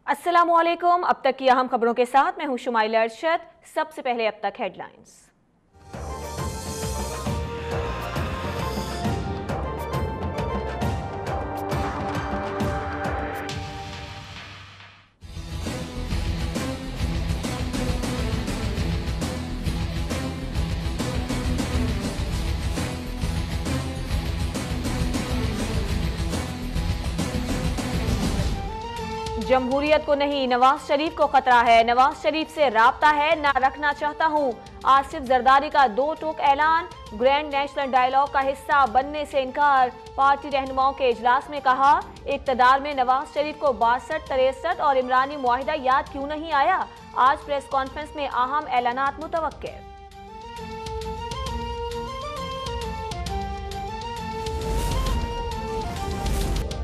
अस्सलामुअलैकुम। अब तक की अहम खबरों के साथ मैं हूं शुमाइला अरशद। सबसे पहले अब तक हेडलाइंस। जमहूरियत को नहीं, नवाज शरीफ को खतरा है। नवाज शरीफ से राब्ता है, ना रखना चाहता हूं। आसिफ जरदारी का दो टूक ऐलान। ग्रैंड नेशनल डायलॉग का हिस्सा बनने से इनकार। पार्टी रहनुमाओं के इजलास में कहा, इक्तदार में नवाज शरीफ को 62, 63 और इमरानी मुआहिदा याद क्यों नहीं आया। आज प्रेस कॉन्फ्रेंस में अहम ऐलानात मुतवक्के।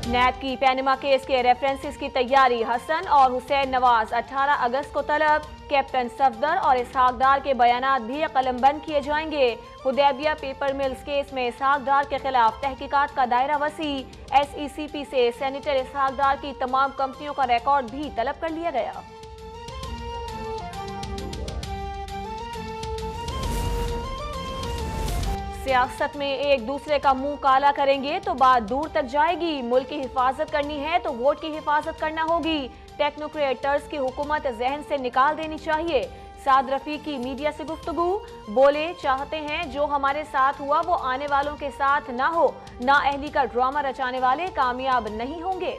नैब की पैनमा केस के रेफरेंसेस की तैयारी। हसन और हुसैन नवाज 18 अगस्त को तलब। कैप्टन सफदर और इसहाक डार के बयानात भी कलमबंद किए जाएंगे। हुदैबिया पेपर मिल्स केस में इसहाक डार के खिलाफ तहकीकात का दायरा वसी। SECP से सेनेटर इसहाक डार की तमाम कंपनियों का रिकॉर्ड भी तलब कर लिया गया। सियासत में एक दूसरे का मुंह काला करेंगे तो बात दूर तक जाएगी। मुल्क की हिफाजत करनी है तो वोट की हिफाजत करना होगी। टेक्नोक्रेटर्स की हुकूमत जहन से निकाल देनी चाहिए। साद रफीक की मीडिया से गुफ्तगू। बोले, चाहते हैं जो हमारे साथ हुआ वो आने वालों के साथ ना हो। नाअहली का ड्रामा रचाने वाले कामयाब नहीं होंगे।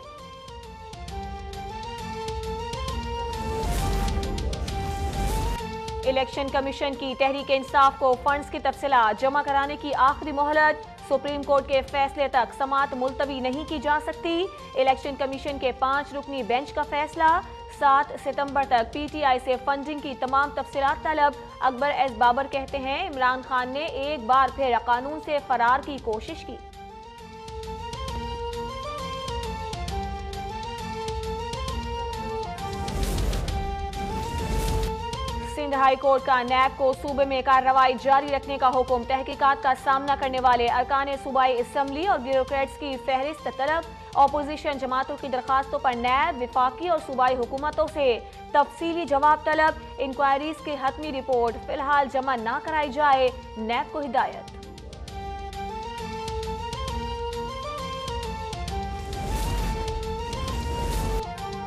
इलेक्शन कमीशन की तहरीक इंसाफ को फंड्स की तफसीलात जमा कराने की आखिरी मोहलत। सुप्रीम कोर्ट के फैसले तक समाअत मुलतवी नहीं की जा सकती। इलेक्शन कमीशन के 5 रुकनी बेंच का फैसला। 7 सितंबर तक PTI से फंडिंग की तमाम तफसीलात तलब। अकबर एस बाबर कहते हैं, इमरान खान ने एक बार फिर कानून से फरार की कोशिश की। सिंध हाई कोर्ट का नैब को सूबे में कार्रवाई जारी रखने का हुक्म। तहकीकात का सामना करने वाले अरकान सूबाई असम्बली और ब्यूरोक्रेट्स की फहरिस्त तलब। ऑपोजिशन जमातों की दरखास्तों पर नैब, विफाकी और सूबाई हुकूमतों से तफसीली जवाब तलब। इंक्वायरीज की हतमी रिपोर्ट फिलहाल जमा न कराई जाए, नैब को हिदायत।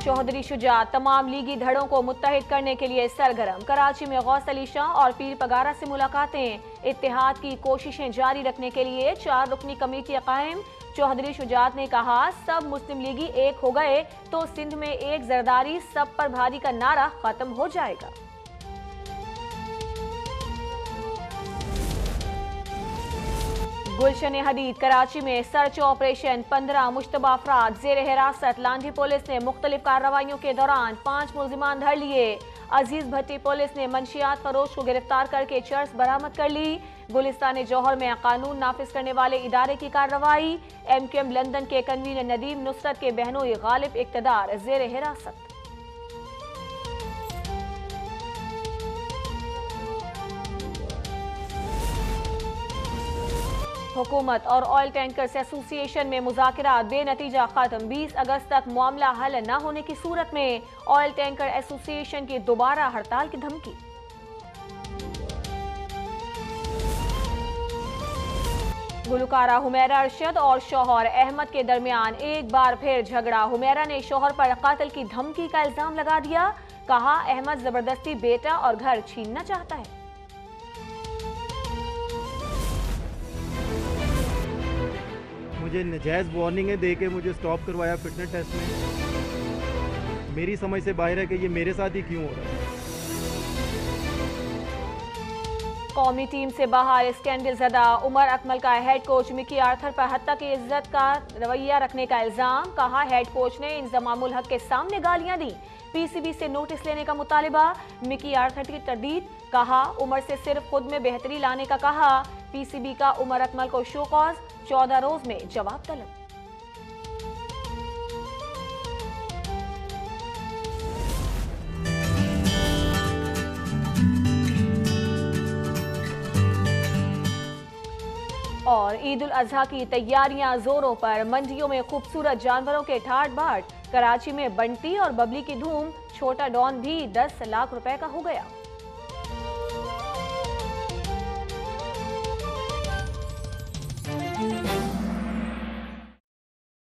चौधरी शुजा तमाम लीगी धड़ों को मुत्तहिद करने के लिए सरगर्म। कराची में गौस अली शाह और पीर पगारा से मुलाकातें। इत्तेहाद की कोशिशें जारी रखने के लिए 4 रुकनी कमेटी कायम। चौधरी शुजात ने कहा, सब मुस्लिम लीगी एक हो गए तो सिंध में एक जरदारी सब पर भारी का नारा खत्म हो जाएगा। गुलशन हदीद कराची में सर्च ऑपरेशन। 15 मुश्तबा अफराद जेर हिरासत। लांढी पुलिस ने मुख्तलिफ कार्रवाइयों के दौरान 5 मुलजिमान धर लिए। अजीज भट्टी पुलिस ने मंशियात फरोश को गिरफ्तार करके चर्स बरामद कर ली। गुलिस्तान जौहर में कानून नाफिज करने वाले इदारे की कार्रवाई। MQM लंदन के कन्वीनर नदीम नुसरत के बहनोई गालिब इक्तदार जेर हिरासत। हुकूमत और ऑयल टैंकर्स एसोसिएशन में मुज़ाकरात बेनतीजा खत्म। 20 अगस्त तक मामला हल न होने की सूरत में ऑयल टैंकर एसोसिएशन की दोबारा हड़ताल की धमकी। गुलकारा हुमैरा अरशद और शौहर अहमद के दरमियान एक बार फिर झगड़ा। हुमैरा ने शौहर पर कत्ल की धमकी का इल्जाम लगा दिया। कहा, अहमद जबरदस्ती बेटा और घर छीनना चाहता है। मुझे नजायज़ वार्निंग दे के मुझे स्टॉप करवाया फिटनेस टेस्ट में। मेरी समझ से बाहर है कि ये मेरे साथ ही क्यों हो रहा है। कौमी टीम से बाहर स्कैंडल ज़दा। उमर अकमल का हेड कोच मिकी आर्थर पर हत्या की इज्जत का रवैया रखने का इल्जाम। कहा, हेड कोच ने इंजमामुल हक के सामने गालियां दी। PCB से नोटिस लेने का मुतालिबा। मिकी आर्थर की तरदीद। कहा, उमर से सिर्फ खुद में बेहतरी लाने का कहा। PCB का उमर अकमल को शो कॉज। 14 रोज में जवाब तलब। और ईद उल अजहा की तैयारियां जोरों पर। मंडियों में खूबसूरत जानवरों के ठाट बाट। कराची में बंटी और बबली की धूम। छोटा डॉन भी 10 लाख रुपए का हो गया।